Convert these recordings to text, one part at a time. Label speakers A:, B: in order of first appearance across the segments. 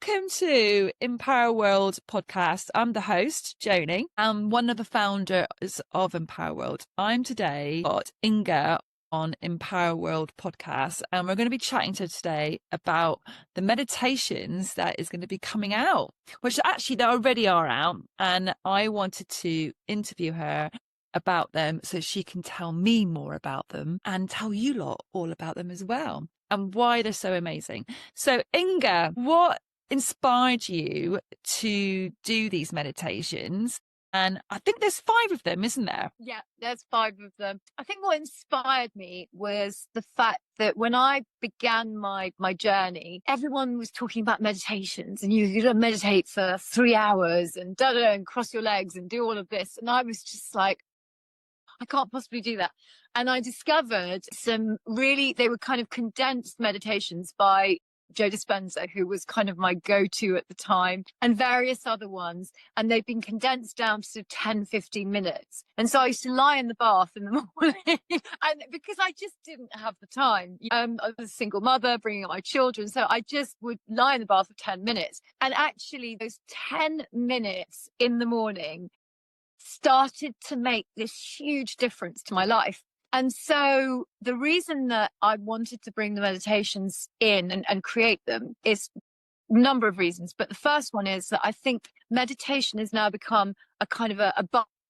A: welcome to Empower World podcast. I'm the host, Joney. I'm one of the founders of Empower World. I'm today got Inga on Empower World podcast, and we're going to be chatting to her today about the meditations that is going to be coming out, which actually they already are out. And I wanted to interview her about them so she can tell me more about them and tell you lot all about them as well and why they're so amazing. So Inga, what inspired you to do these meditations? And I think there's 5 of them, isn't there?
B: Yeah, there's 5 of them. I think what inspired me was the fact that when I began my journey, everyone was talking about meditations and you gotta meditate for 3 hours and and cross your legs and do all of this. And I was just like, I can't possibly do that. And I discovered they were kind of condensed meditations by Joe Dispenza, who was kind of my go-to at the time, and various other ones. And they've been condensed down to sort of 10, 15 minutes. And so I used to lie in the bath in the morning and because I just didn't have the time. I was a single mother bringing up my children. So I just would lie in the bath for 10 minutes. And actually those 10 minutes in the morning started to make this huge difference to my life. And so the reason that I wanted to bring the meditations in and create them is a number of reasons. But the first one is that I think meditation has now become a kind of a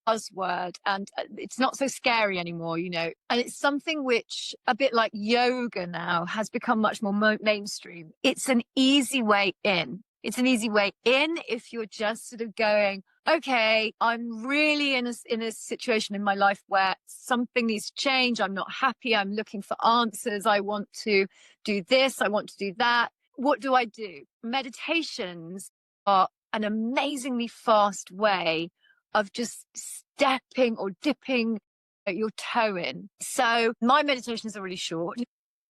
B: buzzword, and it's not so scary anymore, and it's something which, a bit like yoga now, has become much more mainstream. It's an easy way in. It's an easy way in if you're just sort of going, okay, I'm really in a situation in my life where something needs to change. I'm not happy. I'm looking for answers. I want to do this. I want to do that. What do I do? Meditations are an amazingly fast way of just stepping or dipping your toe in. So my meditations are really short,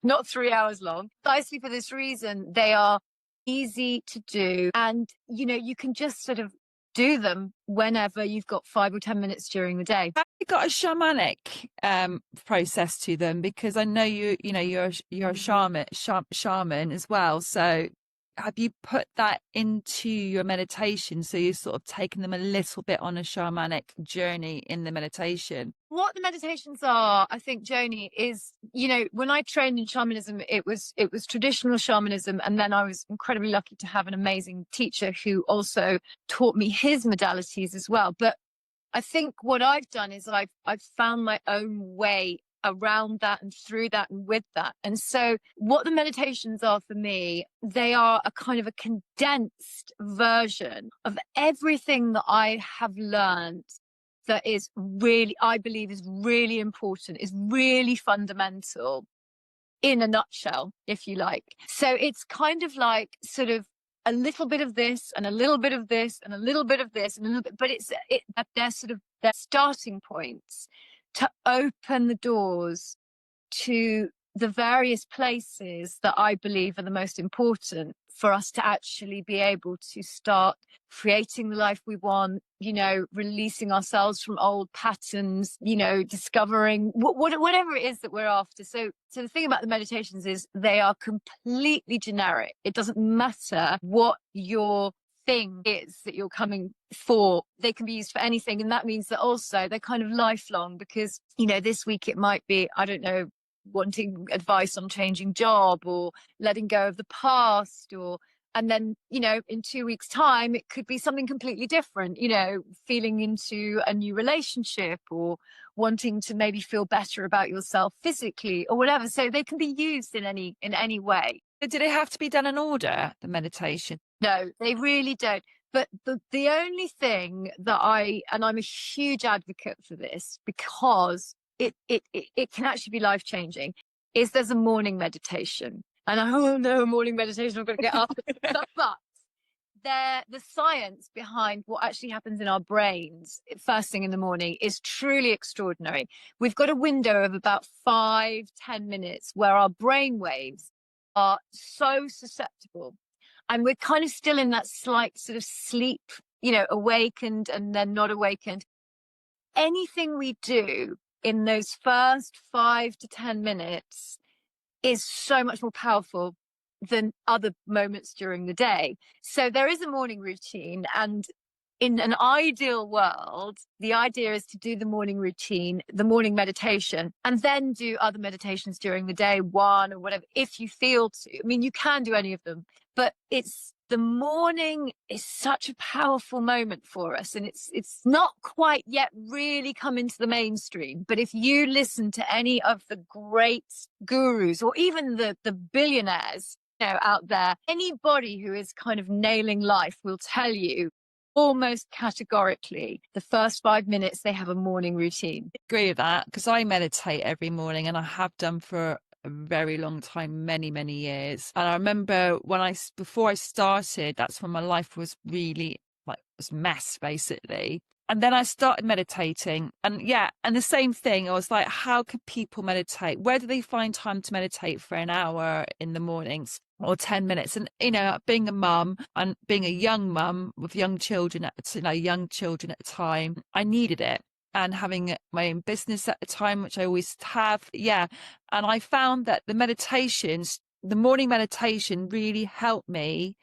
B: not 3 hours long. Precisely for this reason, they are easy to do. And, you can just sort of do them whenever you've got 5 or 10 minutes during the day.
A: Have you got a shamanic process to them? Because I know you're a shaman as well. So have you put that into your meditation? So you're sort of taking them a little bit on a shamanic journey in the meditation?
B: What the meditations are, I think, Joney, is, when I trained in shamanism, it was traditional shamanism. And then I was incredibly lucky to have an amazing teacher who also taught me his modalities as well. But I think what I've done is I've found my own way around that and through that and with that. And so what the meditations are for me, they are a kind of a condensed version of everything that I have learned that is really, I believe, is really important, is really fundamental, in a nutshell, if you like. So it's kind of like sort of a little bit of this and a little bit of this and a little bit of this and a little bit, but they're sort of their starting points to open the doors to the various places that I believe are the most important for us to actually be able to start creating the life we want, releasing ourselves from old patterns, discovering whatever it is that we're after. So the thing about the meditations is they are completely generic. It doesn't matter what your thing is that you're coming for. They can be used for anything. And that means that also they're kind of lifelong, because, this week it might be, I don't know, wanting advice on changing job or letting go of the past, and then, in 2 weeks' time, it could be something completely different, feeling into a new relationship or wanting to maybe feel better about yourself physically or whatever. So they can be used in any way.
A: Do they have to be done in order, the meditation?
B: No, they really don't. But the only thing that I'm a huge advocate for this, because it can actually be life-changing, is there's a morning meditation. And a morning meditation, I've got to get up. But the science behind what actually happens in our brains first thing in the morning is truly extraordinary. We've got a window of about 5-10 minutes where our brain waves are so susceptible. And we're kind of still in that slight sort of sleep, awakened and then not awakened. Anything we do in those first 5 to 10 minutes is so much more powerful than other moments during the day. So there is a morning routine, and in an ideal world, the idea is to do the morning routine, the morning meditation, and then do other meditations during the day, one or whatever, if you feel to. I mean, you can do any of them, but it's the morning is such a powerful moment for us. And it's not quite yet really come into the mainstream. But if you listen to any of the great gurus or even the billionaires, out there, anybody who is kind of nailing life will tell you almost categorically the first 5 minutes they have a morning routine.
A: I agree with that, because I meditate every morning, and I have done for a very long time, many years. And I remember before I started, that's when my life was really was mess basically. And then I started meditating, and the same thing. I was like, how can people meditate? Where do they find time to meditate for an hour in the mornings or 10 minutes? And, being a mum and being a young mum with young children at the time, I needed it. And having my own business at the time, which I always have. Yeah. And I found that the morning meditation really helped me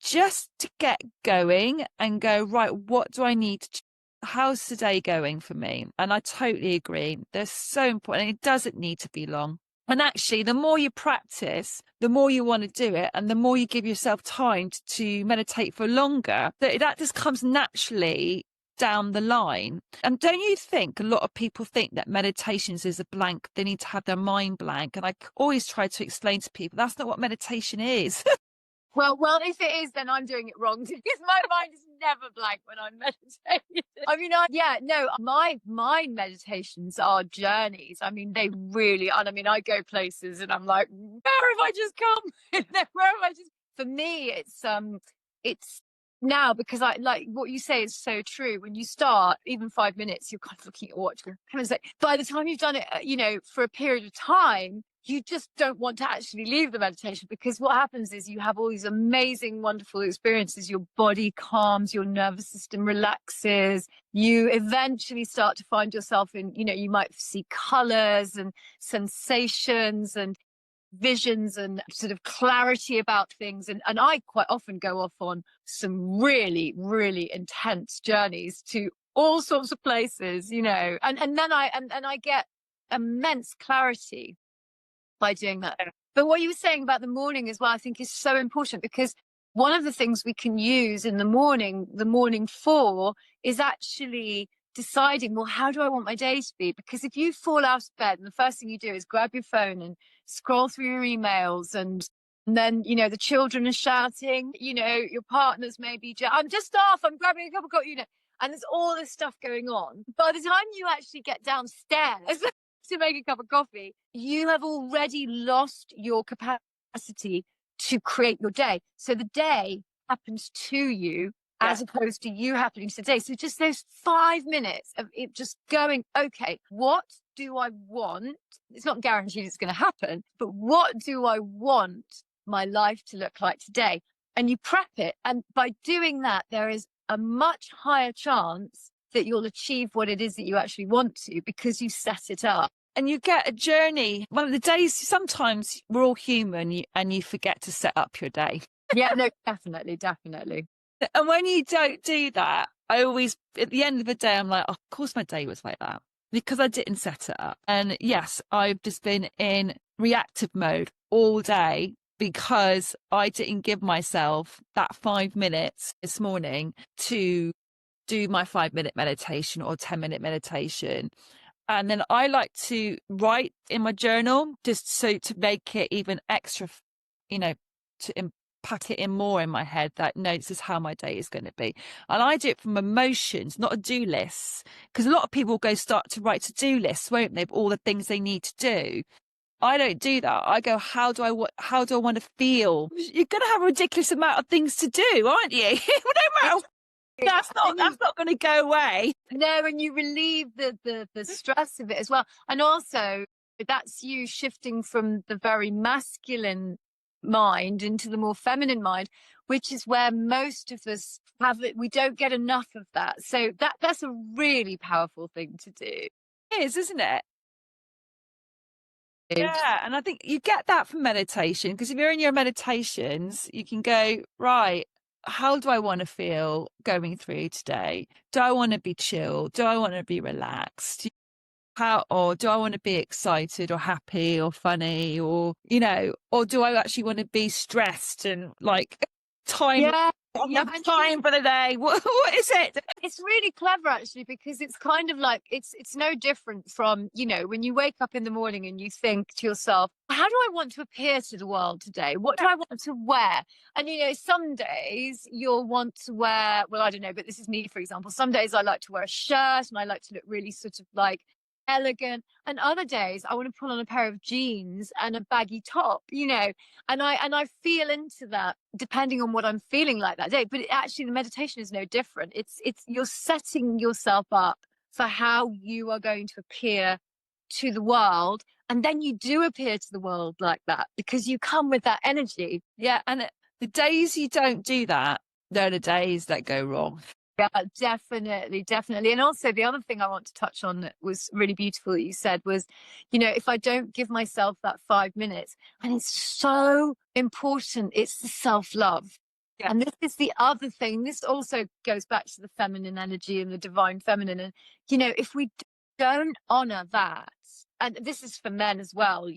A: just to get going and go, right, what do I need to, how's today going for me? And I totally agree. They're so important. And it doesn't need to be long. And actually, the more you practice, the more you want to do it, and the more you give yourself time to meditate for longer, that just comes naturally down the line. And don't you think a lot of people think that meditations is a blank, they need to have their mind blank? And I always try to explain to people that's not what meditation is.
B: Well, if it is, then I'm doing it wrong, because my mind is never blank when I'm meditating. I mean, my meditations are journeys. I mean, they really are. I mean, I go places and I'm like, where have I just come? Where have I just? For me, it's now, because I like what you say is so true. When you start, even 5 minutes, you're kind of looking at your watch. By the time you've done it, for a period of time, you just don't want to actually leave the meditation, because what happens is you have all these amazing, wonderful experiences. Your body calms, your nervous system relaxes. You eventually start to find yourself in, you might see colors and sensations and visions and sort of clarity about things. And I quite often go off on some really, really intense journeys to all sorts of places, and then I get immense clarity by doing that. But what you were saying about the morning as well, I think is so important, because one of the things we can use in the morning for, is actually deciding, well, how do I want my day to be? Because if you fall out of bed and the first thing you do is grab your phone and scroll through your emails, and then, the children are shouting, your partner's maybe, I'm just off, I'm grabbing a cup of coffee, and there's all this stuff going on. By the time you actually get downstairs to make a cup of coffee, you have already lost your capacity to create your day. So the day happens to you, as opposed to you happening to the day. So just those 5 minutes of it just going, okay, what do I want? It's not guaranteed it's going to happen, but what do I want my life to look like today? And you prep it. And by doing that, there is a much higher chance that you'll achieve what it is that you actually want to, because you set it up.
A: And you get a journey. One of the days, sometimes we're all human, and you forget to set up your day.
B: Yeah, no, definitely.
A: And when you don't do that, I always, at the end of the day, I'm like, oh, of course my day was like that, because I didn't set it up. And yes, I've just been in reactive mode all day, because I didn't give myself that 5 minutes this morning to do my 5-minute meditation or 10-minute meditation. And then I like to write in my journal, just so to make it even extra, to pack it in more in my head that, no, this is how my day is going to be. And I do it from emotions, not a do lists, because a lot of people start to write to-do lists, won't they, of all the things they need to do. I don't do that. I go, how do I want to feel? You're going to have a ridiculous amount of things to do, aren't you? No matter. That's not going to go away.
B: No, and you relieve the stress of it as well. And also, that's you shifting from the very masculine mind into the more feminine mind, which is where most of us have it. We don't get enough of that. So that's a really powerful thing to do.
A: It is, isn't it? Yeah, and I think you get that from meditation, because if you're in your meditations, you can go, right, how do I want to feel going through today? Do I want to be chill? Do I want to be relaxed? How, or do I want to be excited or happy or funny, or, or do I actually want to be stressed and like time,
B: Yeah.
A: time for the day? What is it?
B: It's really clever actually, because it's kind of like it's no different from, when you wake up in the morning and you think to yourself, how do I want to appear to the world today? What do I want to wear? And some days you'll want to wear, well, I don't know, but this is me, for example. Some days I like to wear a shirt and I like to look really sort of like elegant, and other days I want to put on a pair of jeans and a baggy top, and I feel into that depending on what I'm feeling like that day. But actually the meditation is no different. It's you're setting yourself up for how you are going to appear to the world, and then you do appear to the world like that because you come with that energy.
A: Yeah, and the days you don't do that, they're the days that go wrong.
B: Yeah, definitely, definitely. And also the other thing I want to touch on that was really beautiful that you said was, if I don't give myself that 5 minutes, and it's so important, it's the self-love. Yeah. And this is the other thing. This also goes back to the feminine energy and the divine feminine. And, if we don't honor that, and this is for men as well,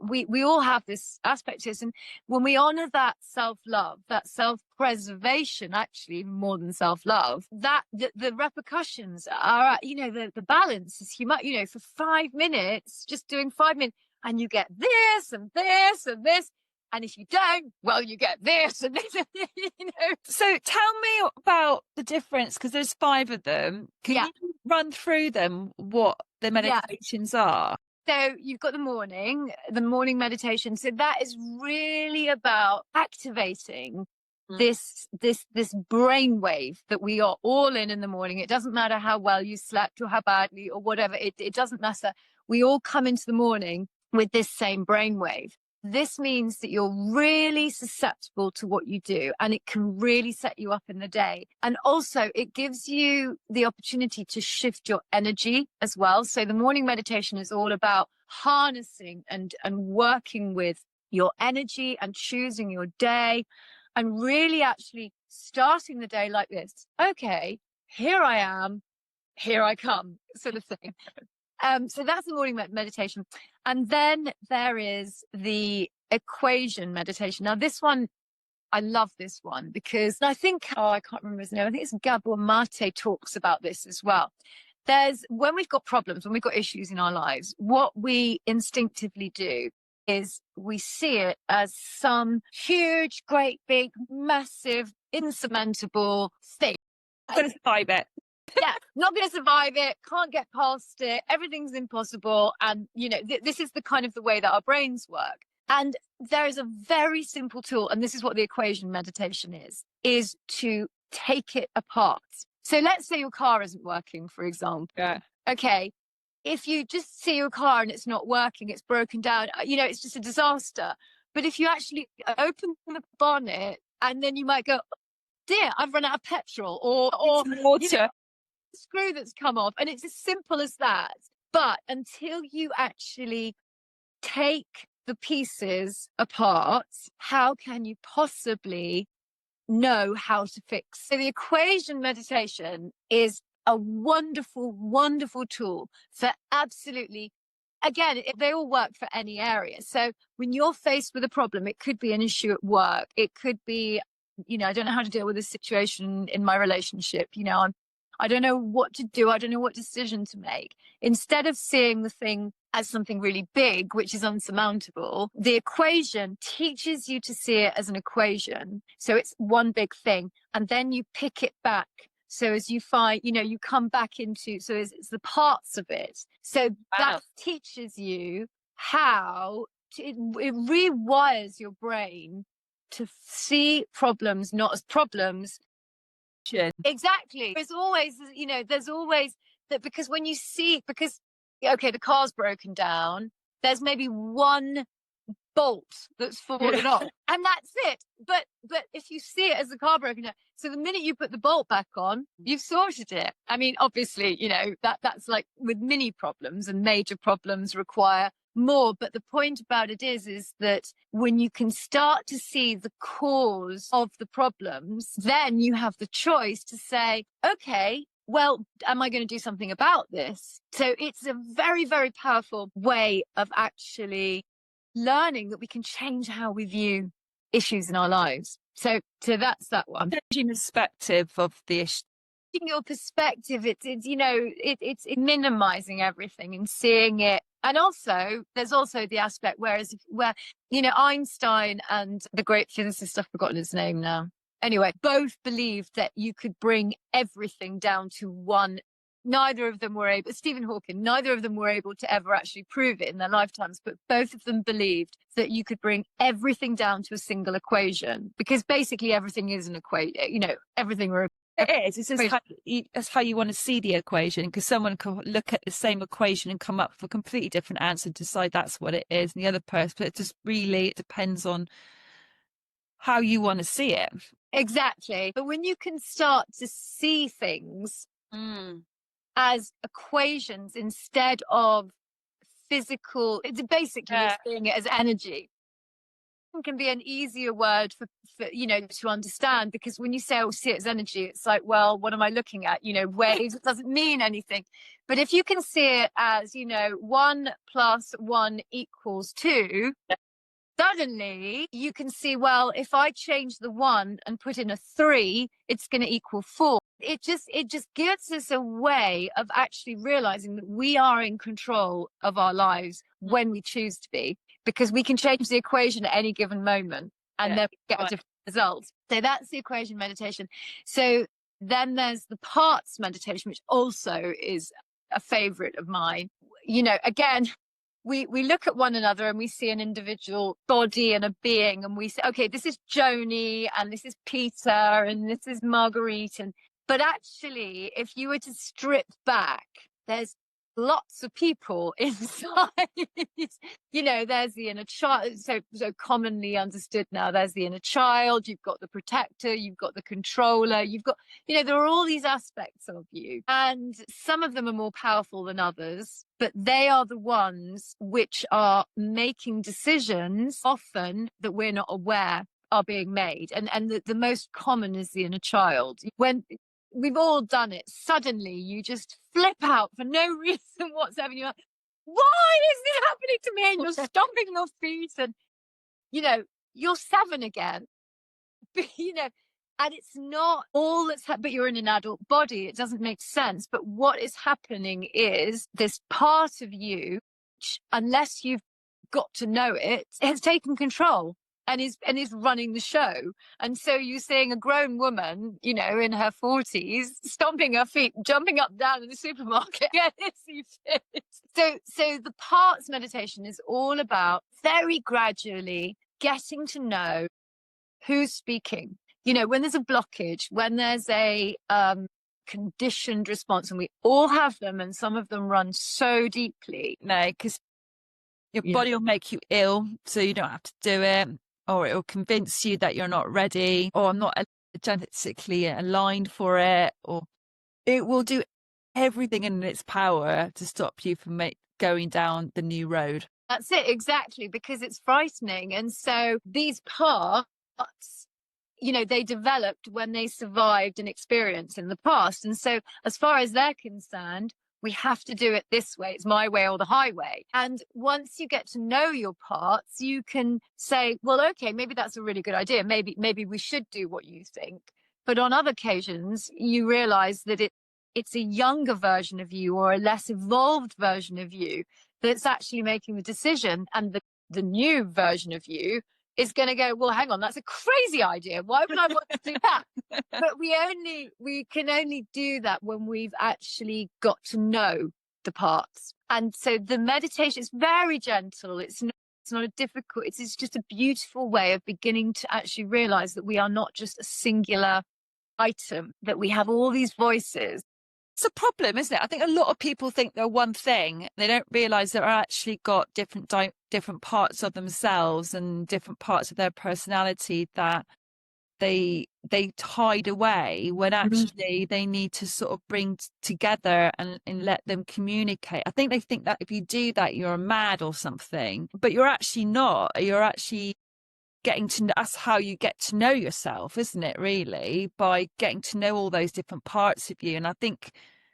B: we all have this aspect to us. And when we honor that self-love, that self-preservation, actually more than self-love, that the repercussions are, the balance is human, for 5 minutes, just doing 5 minutes, and you get this and this and this. And if you don't, well, you get this and this,
A: So tell me about the difference, because there's 5 of them. Can you run through them, what the meditations are?
B: So you've got the morning meditation. So that is really about activating this brainwave that we are all in the morning. It doesn't matter how well you slept or how badly or whatever. It doesn't matter. We all come into the morning with this same brainwave. This means that you're really susceptible to what you do, and it can really set you up in the day. And also it gives you the opportunity to shift your energy as well. So the morning meditation is all about harnessing and working with your energy and choosing your day, and really actually starting the day like this. Okay, here I am, here I come, sort of thing. So that's the morning meditation. And then there is the equation meditation. Now, this one, I love this one because I think, I can't remember his name. I think it's Gabor Mate talks about this as well. When we've got problems, when we've got issues in our lives, what we instinctively do is we see it as some huge, great, big, massive, insurmountable thing.
A: I'm going to survive it.
B: Yeah, not going to survive it, can't get past it, everything's impossible. And, this is the kind of the way that our brains work. And there is a very simple tool, and this is what the equation meditation is to take it apart. So let's say your car isn't working, for example.
A: Yeah.
B: Okay, if you just see your car and it's not working, it's broken down, it's just a disaster. But if you actually open the bonnet, and then you might go, dear, I've run out of petrol, or
A: water.
B: Screw that's come off, and it's as simple as that. But until you actually take the pieces apart, how can you possibly know how to fix? So the equation meditation is a wonderful, wonderful tool for absolutely, again, they all work for any area. So when you're faced with a problem, it could be an issue at work, it could be, I don't know how to deal with this situation in my relationship, I don't know what to do. I don't know what decision to make. Instead of seeing the thing as something really big, which is unsurmountable, the equation teaches you to see it as an equation. So it's one big thing. And then you pick it back. So as you find, you come back into, so it's the parts of it. So that teaches you how to, it rewires your brain to see problems not as problems. Exactly. There's always that, because when you see, okay, the car's broken down, there's maybe one bolt that's fallen off, and that's it. But if you see it as the car broken down, so the minute you put the bolt back on, you've sorted it. I mean, obviously, that's like with mini problems, and major problems require more. But the point about it is that when you can start to see the cause of the problems, then you have the choice to say, okay, well, am I going to do something about this? So it's a very, very powerful way of actually learning that we can change how we view issues in our lives. So that's that one.
A: Changing perspective of the issue.
B: Your perspective, it's minimizing everything and seeing it. And also, there's also the aspect where Einstein and the great physicist, I've forgotten his name now. Anyway, both believed that you could bring everything down to one. Neither of them were able, Stephen Hawking, neither of them were able to ever actually prove it in their lifetimes, but both of them believed that you could bring everything down to a single equation, because basically everything is an equation, everything we're
A: It is. It's just that's how you want to see the equation, because someone can look at the same equation and come up with a completely different answer, decide that's what it is, and the other person, but it just really depends on how you want to see it.
B: Exactly. But when you can start to see things as equations instead of physical, it's basically you're seeing it as energy. It can be an easier word for to understand, because when you say, see it as energy, it's like, well, what am I looking at? Waves, it doesn't mean anything. But if you can see it as, 1 + 1 = 2, suddenly you can see, well, if I change the 1 and put in a 3, it's going to equal 4. It just gives us a way of actually realizing that we are in control of our lives when we choose to be, because we can change the equation at any given moment and then we get a different result. So that's the equation meditation. So then there's the parts meditation, which also is a favorite of mine. Again, we look at one another and we see an individual body and a being, and we say, okay, this is Joney and this is Peter and this is Marguerite. But actually, if you were to strip back, there's lots of people inside. There's the inner child, so commonly understood now. There's the inner child, you've got the protector, you've got the controller, you've got, there are all these aspects of you, and some of them are more powerful than others, but they are the ones which are making decisions often that we're not aware are being made. And the most common is the inner child. When we've all done it, suddenly you just flip out for no reason whatsoever. You're like, why is this happening to me? And you're stomping your feet and, you're 7 again. And it's not all that's but you're in an adult body. It doesn't make sense. But what is happening is this part of you, which, unless you've got to know it, has taken control and is running the show. And so you're seeing a grown woman, in her 40s, stomping her feet, jumping up and down in the supermarket. So the parts meditation is all about very gradually getting to know who's speaking. When there's a blockage, when there's a conditioned response, and we all have them, and some of them run so deeply.
A: No, because your body will make you ill, so you don't have to do it. Or it will convince you that you're not ready, or I'm not genetically aligned for it, or it will do everything in its power to stop you from going down the new road.
B: That's it, exactly, because it's frightening. And so these parts, they developed when they survived an experience in the past. And so as far as they're concerned, we have to do it this way. It's my way or the highway. And once you get to know your parts, you can say, well, okay, maybe that's a really good idea. Maybe we should do what you think. But on other occasions, you realize that it's a younger version of you or a less evolved version of you that's actually making the decision. And the new version of you is going to go, well, hang on, that's a crazy idea. Why would I want to do that? But we can only do that when we've actually got to know the parts. And so the meditation is very gentle. It's not a difficult, it's just a beautiful way of beginning to actually realize that we are not just a singular item, that we have all these voices.
A: It's a problem, isn't it? I think a lot of people think they're one thing. They don't realize they're actually got different parts of themselves and different parts of their personality that they hide away when actually they need to sort of bring together and let them communicate. I think they think that if you do that, you're mad or something, but you're actually not. You're actually getting to know. That's how you get to know yourself, isn't it, really, by getting to know all those different parts of you. And I think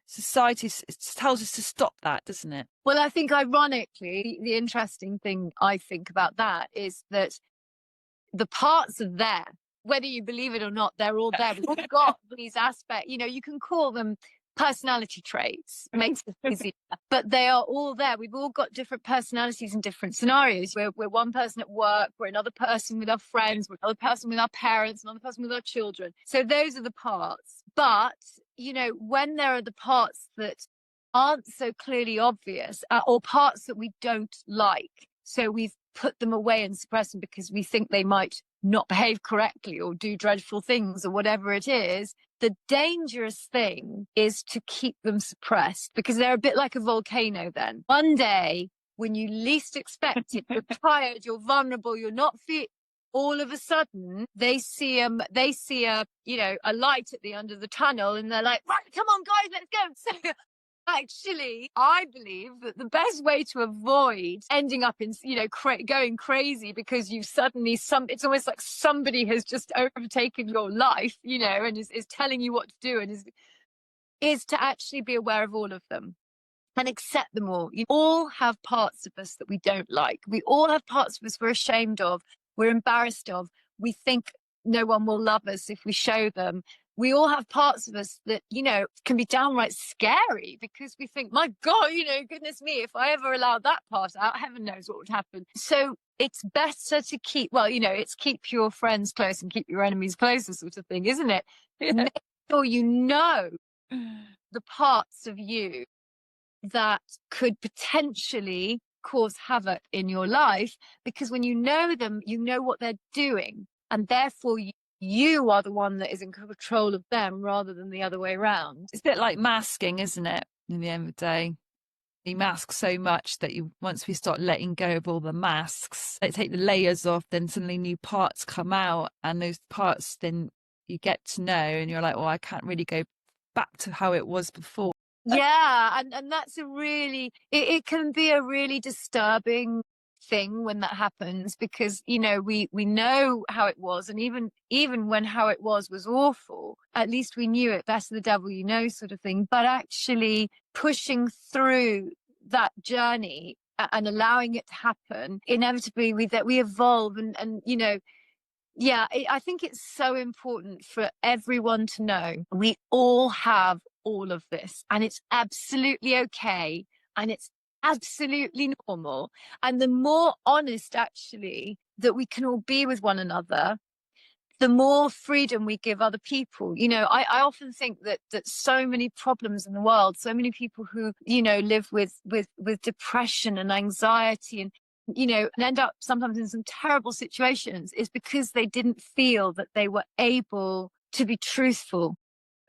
A: society tells us to stop that, doesn't it?
B: Well, I think ironically, the interesting thing I think about that is that the parts are there, whether you believe it or not, they're all there. We've all got these aspects, you know, you can call them personality traits, makes it easier, but they are all there. We've all got different personalities in different scenarios. We're one person at work, we're another person with our friends, we're another person with our parents, another person with our children. So those are the parts. But, you know, when there are the parts that aren't so clearly obvious, or parts that we don't like, so we've put them away and suppress them because we think they might not behave correctly or do dreadful things or whatever it is, the dangerous thing is to keep them suppressed, because they're a bit like a volcano then. One day, when you least expect it, you're tired, you're vulnerable, you're not fit, all of a sudden they see a you know, a light at the end of the tunnel, and they're like, right, come on guys, let's go. So actually, I believe that the best way to avoid ending up in, you know, going crazy because you've suddenly it's almost like somebody has just overtaken your life, you know, and is telling you what to do, and is to actually be aware of all of them and accept them all. You all have parts of us that we don't like. We all have parts of us we're ashamed of, we're embarrassed of. We think no one will love us if we show them. We all have parts of us that, you know, can be downright scary because we think, my God, you know, goodness me, if I ever allowed that part out, heaven knows what would happen. So it's better to keep, well, you know, it's keep your friends close and keep your enemies closer sort of thing, isn't it? Yeah. Make sure you know the parts of you that could potentially cause havoc in your life, because when you know them, you know what they're doing, and therefore you are the one that is in control of them rather than the other way around.
A: It's a bit like masking, isn't it? In the end of the day, we mask so much that once we start letting go of all the masks, they take the layers off, then suddenly new parts come out, and those parts then you get to know, and you're like, well, I can't really go back to how it was before.
B: Yeah, and that's a really, it can be a really disturbing thing when that happens, because, you know, we know how it was, and even when how it was awful, at least we knew it better the devil you know sort of thing. But actually pushing through that journey and allowing it to happen, inevitably we evolve, and you know, yeah, I think it's so important for everyone to know we all have all of this, and it's absolutely okay, and it's absolutely normal. And the more honest, actually, that we can all be with one another, the more freedom we give other people. You know, I often think that so many problems in the world, so many people who, you know, live with depression and anxiety, and, you know, and end up sometimes in some terrible situations, is because they didn't feel that they were able to be truthful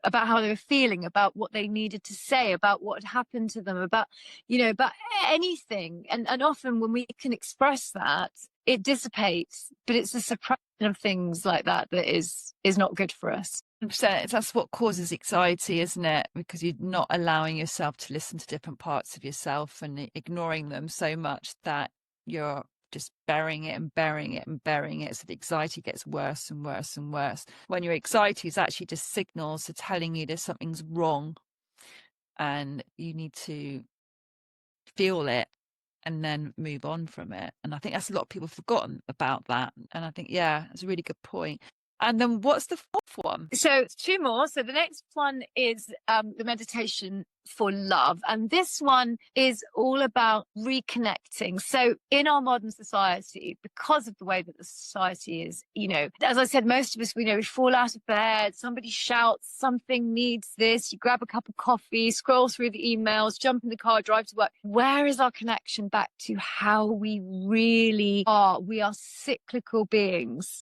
B: about how they were feeling, about what they needed to say, about what had happened to them, about, you know, about anything. And often when we can express that, it dissipates, but it's the suppression of things like that that is not good for us.
A: So that's what causes anxiety, isn't it? Because you're not allowing yourself to listen to different parts of yourself and ignoring them so much that you're just burying it and burying it and burying it. So the anxiety gets worse and worse and worse. When your anxiety is actually just signals to telling you there's something's wrong and you need to feel it and then move on from it. And I think that's a lot of people have forgotten about that. And I think, yeah, it's a really good point. And then what's the fourth one?
B: So two more. So the next one is the meditation for love. And this one is all about reconnecting. So in our modern society, because of the way that the society is, you know, as I said, most of us, we know, we fall out of bed, somebody shouts, something needs this, you grab a cup of coffee, scroll through the emails, jump in the car, drive to work. Where is our connection back to how we really are? We are cyclical beings.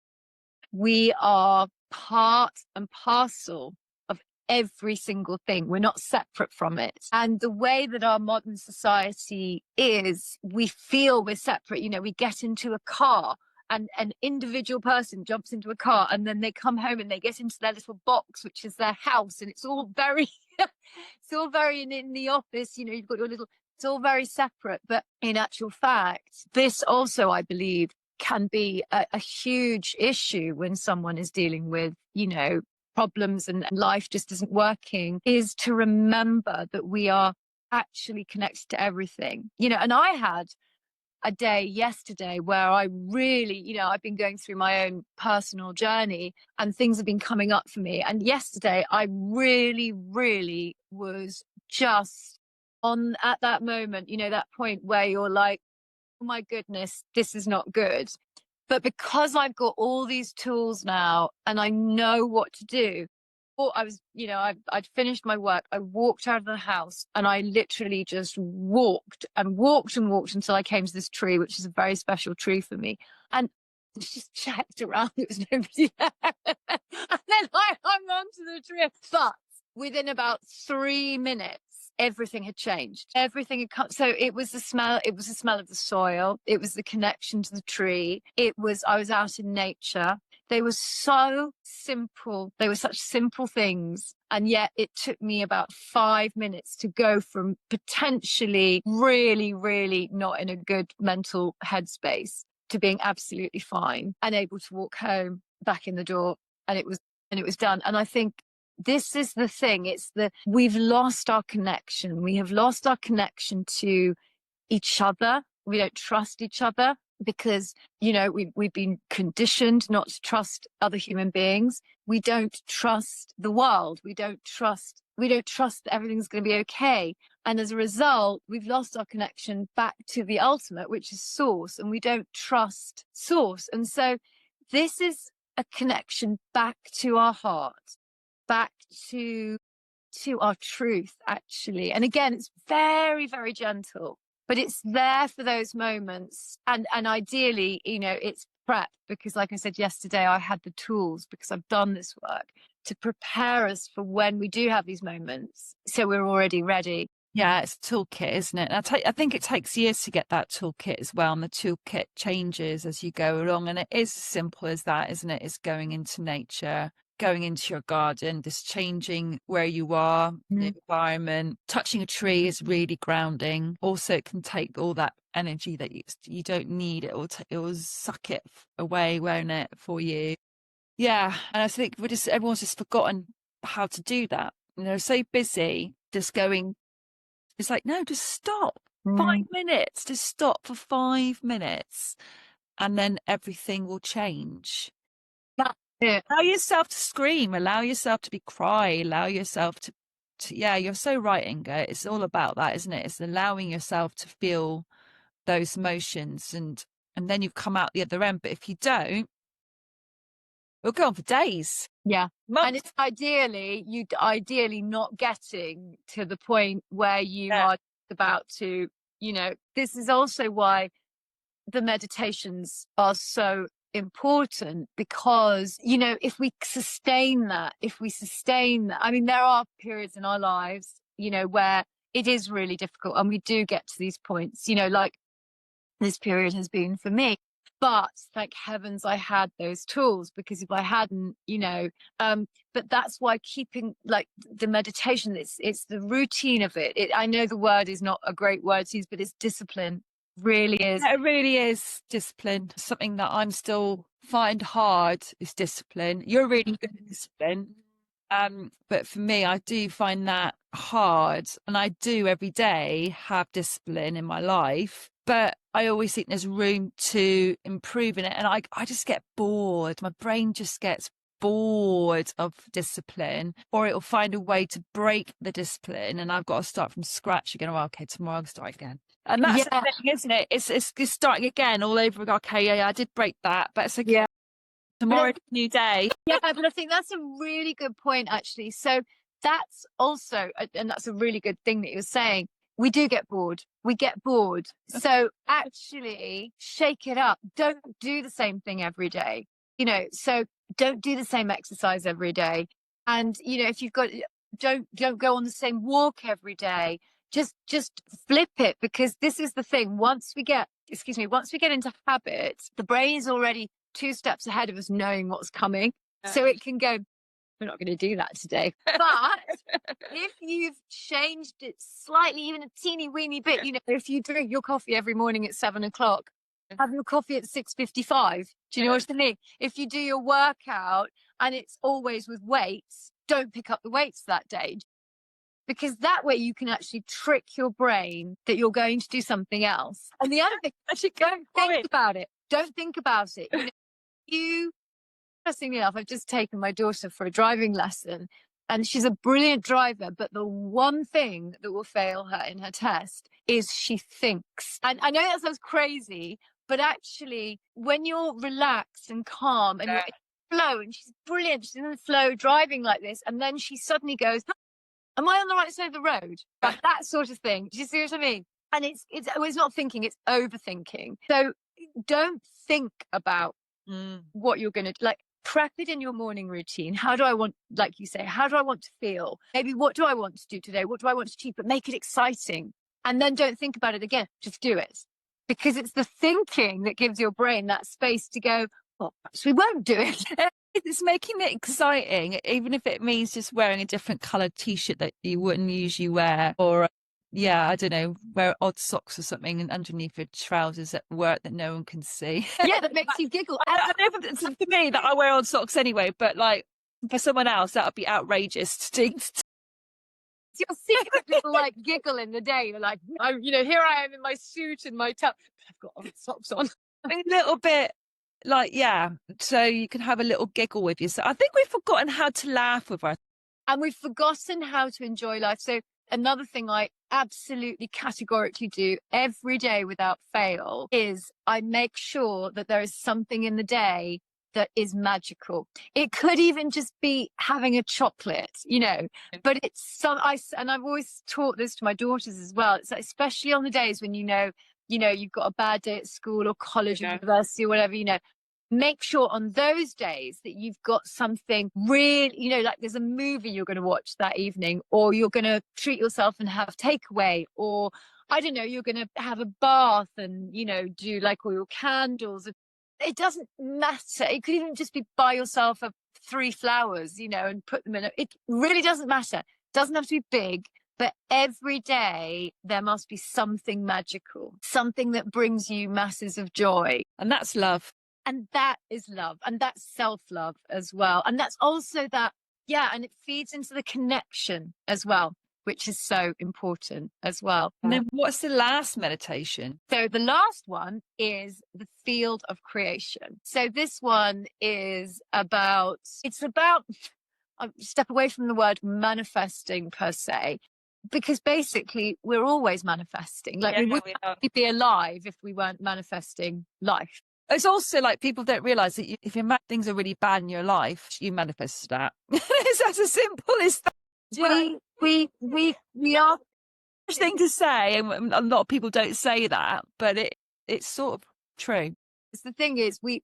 B: We are part and parcel of every single thing. We're not separate from it. And the way that our modern society is, we feel we're separate. You know, we get into a car and an individual person jumps into a car and then they come home and they get into their little box, which is their house, and it's all very it's all very in the office, you know, you've got your little, it's all very separate. But in actual fact, this also, I believe, can be a huge issue when someone is dealing with, you know, problems and life just isn't working, is to remember that we are actually connected to everything, you know. And I had a day yesterday where I really, you know, I've been going through my own personal journey and things have been coming up for me. And yesterday I really, really was just on at that moment, you know, that point where you're like, oh my goodness, this is not good. But because I've got all these tools now and I know what to do, or I was, you know, I'd finished my work. I walked out of the house and I literally just walked and walked and walked until I came to this tree, which is a very special tree for me. And just checked around. There was nobody there. And then I hung on to the tree. But within about 3 minutes, everything had changed. Everything had come. So it was the smell. It was the smell of the soil. It was the connection to the tree. It was, I was out in nature. They were so simple. They were such simple things. And yet it took me about 5 minutes to go from potentially really, really not in a good mental headspace to being absolutely fine and able to walk home back in the door. And it was done. And I think this is the thing. It's we've lost our connection. We have lost our connection to each other. We don't trust each other because, you know, we've been conditioned not to trust other human beings. We don't trust the world. We don't trust that everything's going to be okay. And as a result, we've lost our connection back to the ultimate, which is source, and we don't trust source. And so this is a connection back to our heart, back to our truth, actually. And again, it's very, very gentle, but it's there for those moments. And ideally, you know, it's prep, because like I said yesterday, I had the tools because I've done this work to prepare us for when we do have these moments. So we're already ready.
A: Yeah, it's a toolkit, isn't it? I think it takes years to get that toolkit as well. And the toolkit changes as you go along. And it is as simple as that, isn't it? It's going into nature, going into your garden, just changing where you are, the environment. Touching a tree is really grounding. Also, it can take all that energy that you don't need. It will suck it away, won't it, for you? Yeah. And I think everyone's just forgotten how to do that. You know, they're so busy just going. It's like, no, just stop. 5 minutes, just stop for 5 minutes, and then everything will change.
B: That's it.
A: Allow yourself to scream, allow yourself to be cry, allow yourself to yeah, you're so right, Inga. It's all about that, isn't it? It's allowing yourself to feel those emotions, and then you've come out the other end. But if you don't, it'll go on for days.
B: Yeah.
A: Months.
B: And it's ideally not getting to the point where you are about to, you know, this is also why the meditations are so important, because, you know, if we sustain that, I mean, there are periods in our lives, you know, where it is really difficult and we do get to these points, you know, like this period has been for me. But thank heavens I had those tools, because if I hadn't, you know, but that's why keeping like the meditation, it's the routine of it. I know the word is not a great word to use, but it's discipline. Really is.
A: Yeah, it really is discipline. Something that I'm still find hard is discipline. You're really good at discipline. But for me, I do find that hard, and I do every day have discipline in my life, but I always think there's room to improve in it. And I just get bored. My brain just gets bored of discipline, or it'll find a way to break the discipline. And I've got to start from scratch again. Well, okay, tomorrow I'll start again. And that's the thing, isn't it? It's starting again all over. Okay, yeah, I did break that, but it's okay.
B: Yeah.
A: Tomorrow's a new day.
B: Yeah, but I think that's a really good point, actually. So that's also, and that's a really good thing that you're saying. We do get bored. We get bored. So actually shake it up. Don't do the same thing every day. You know, so don't do the same exercise every day. And, you know, if you've got, don't go on the same walk every day. just flip it, because this is the thing. Once we get into habits, the brain is already 2 steps ahead of us, knowing what's coming. So it can go, we're not going to do that today. But if you've changed it slightly, even a teeny weeny bit, if you drink your coffee every morning at 7:00, have your coffee at 6:55. Do you know what I mean? If you do your workout and it's always with weights, don't pick up the weights that day, because that way you can actually trick your brain that you're going to do something else. And the other thing, don't think about it. Don't think about it. Interestingly enough, I've just taken my daughter for a driving lesson, and she's a brilliant driver, but the one thing that will fail her in her test is she thinks. And I know that sounds crazy, but actually, when you're relaxed and calm and you're in flow, and she's brilliant, she's in the flow driving like this, and then she suddenly goes, am I on the right side of the road? Like that sort of thing. Do you see what I mean? And it's not thinking, it's overthinking. So don't think about what you're going to, like, prep it in your morning routine. How do I want, like you say, how do I want to feel? Maybe what do I want to do today? What do I want to achieve? But make it exciting. And then don't think about it again. Just do it. Because it's the thinking that gives your brain that space to go, well, perhaps we won't do it.
A: It's making it exciting, even if it means just wearing a different coloured t-shirt that you wouldn't usually wear, or I don't know, wear odd socks or something and underneath your trousers at work that no one can see.
B: Yeah, that makes you giggle.
A: I know for me that I wear odd socks anyway, but like for someone else that would be outrageous to do.
B: You'll see little like giggle in the day. You're like, here I am in my suit and my top. I've got odd socks on.
A: A little bit like, so you can have a little giggle with yourself. I think we've forgotten how to laugh with our,
B: and we've forgotten how to enjoy life. So another thing I absolutely categorically do every day without fail is I make sure that there is something in the day that is magical. It could even just be having a chocolate, but it's and I've always taught this to my daughters as well. It's especially on the days when you've got a bad day at school or college or university or whatever, make sure on those days that you've got something really, like there's a movie you're going to watch that evening, or you're going to treat yourself and have takeaway, or I don't know, you're going to have a bath and, do like all your candles. It doesn't matter. It could even just be buy yourself 3 flowers, and put them in. It really doesn't matter. It doesn't have to be big. But every day there must be something magical, something that brings you masses of joy.
A: And that's love.
B: And that is love. And that's self-love as well. And that's also that, and it feeds into the connection as well, which is so important as well.
A: And then what's the last meditation?
B: So the last one is the field of creation. So this one is about, step away from the word manifesting per se, because basically we're always manifesting. Like we wouldn't be alive if we weren't manifesting life.
A: It's also like people don't realize that if things are really bad in your life, you manifest that. It's as simple as that.
B: We are
A: thing to say, and a lot of people don't say that, but it's sort of true.
B: The thing is, we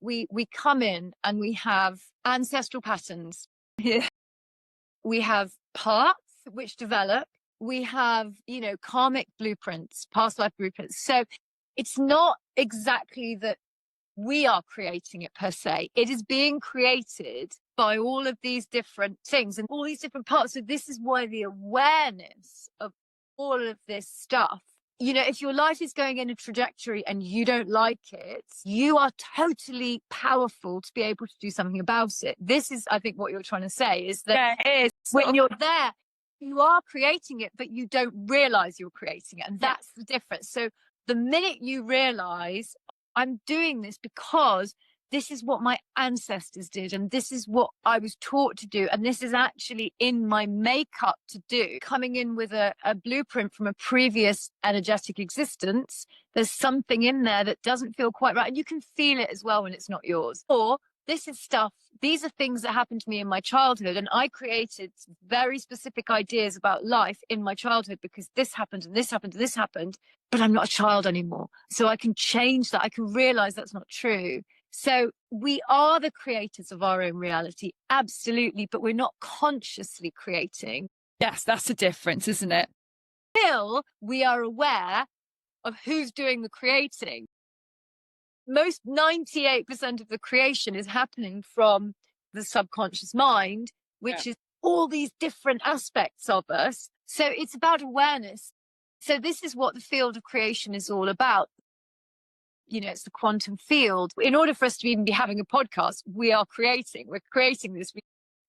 B: come in and we have ancestral patterns.
A: Yeah,
B: we have parts which develop. We have, karmic blueprints, past life blueprints. So it's not exactly that we are creating it per se. It is being created by all of these different things and all these different parts. So this is why the awareness of all of this stuff, if your life is going in a trajectory and you don't like it, you are totally powerful to be able to do something about it. This is, I think, what you're trying to say is that when you're there, you are creating it, but you don't realize you're creating it. And that's the difference. So the minute you realize, I'm doing this because this is what my ancestors did, and this is what I was taught to do, and this is actually in my makeup to do, coming in with a blueprint from a previous energetic existence, there's something in there that doesn't feel quite right. And you can feel it as well when it's not yours. Or these are things that happened to me in my childhood, and I created very specific ideas about life in my childhood because this happened and this happened and this happened, but I'm not a child anymore. So I can change that. I can realize that's not true. So we are the creators of our own reality, absolutely, but we're not consciously creating.
A: Yes, that's the difference, isn't it?
B: Until we are aware of who's doing the creating. Most 98% of the creation is happening from the subconscious mind, which is all these different aspects of us. So it's about awareness. So this is what the field of creation is all about. You know, it's the quantum field. In order for us to even be having a podcast, we're creating this.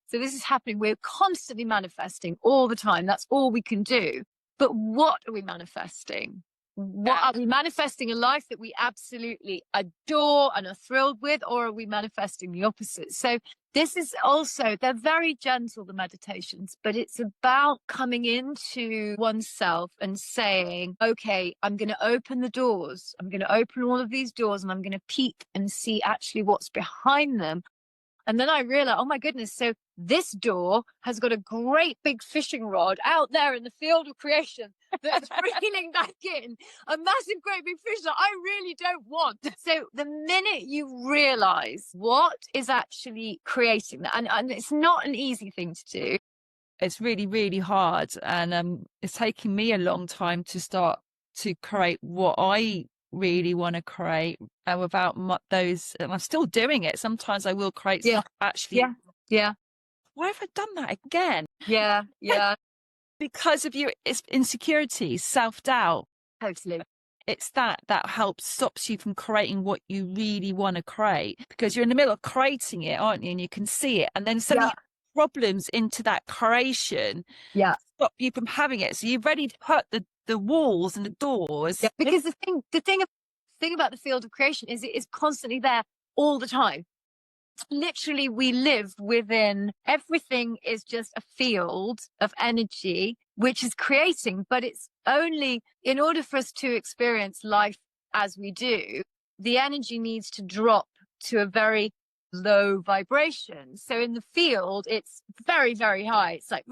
B: So this is happening. We're constantly manifesting all the time. That's all we can do. But what are we manifesting? What are we manifesting? A life that we absolutely adore and are thrilled with, or are we manifesting the opposite? So this is also, they're very gentle, the meditations, but it's about coming into oneself and saying, okay, I'm going to open the doors. I'm going to open all of these doors and I'm going to peek and see actually what's behind them. And then I realized, oh my goodness, so this door has got a great big fishing rod out there in the field of creation that's reeling back in a massive, great big fish that I really don't want. So the minute you realize what is actually creating that, and it's not an easy thing to do.
A: It's really, really hard. And it's taking me a long time to start to create what I really want to create without those, and I'm still doing it. Sometimes I will create stuff actually.
B: Yeah.
A: Why have I done that again?
B: Yeah.
A: Because of your insecurities, self-doubt.
B: Totally.
A: It's that stops you from creating what you really want to create, because you're in the middle of creating it, aren't you? And you can see it, and then suddenly problems into that creation stop you from having it. So you've already put the walls and the doors.
B: Yeah, because the thing about the field of creation is it is constantly there all the time. Literally, we live within, everything is just a field of energy which is creating, but it's only in order for us to experience life as we do, the energy needs to drop to a very low vibration. So in the field, it's very, very high. It's like,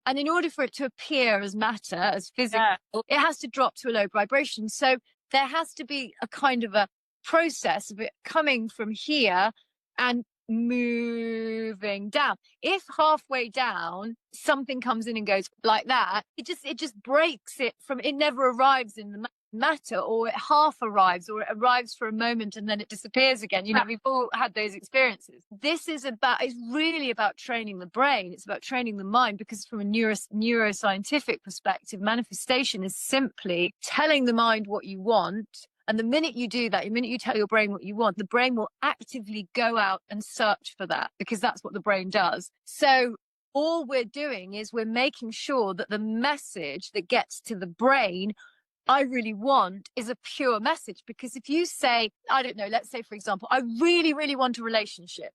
B: and in order for it to appear as matter, as physical, it has to drop to a low vibration. So there has to be a kind of a process of it coming from here and moving down. If halfway down something comes in and goes like that, it just breaks it from, it never arrives in the matter, or it half arrives, or it arrives for a moment and then it disappears again. You know, we've all had those experiences. This is it's really about training the brain. It's about training the mind, because from a neuroscientific perspective, manifestation is simply telling the mind what you want. And the minute you do that, the minute you tell your brain what you want, the brain will actively go out and search for that, because that's what the brain does. So all we're doing is we're making sure that the message that gets to the brain, I really want, is a pure message. Because if you say, I don't know, let's say, for example, I really, really want a relationship.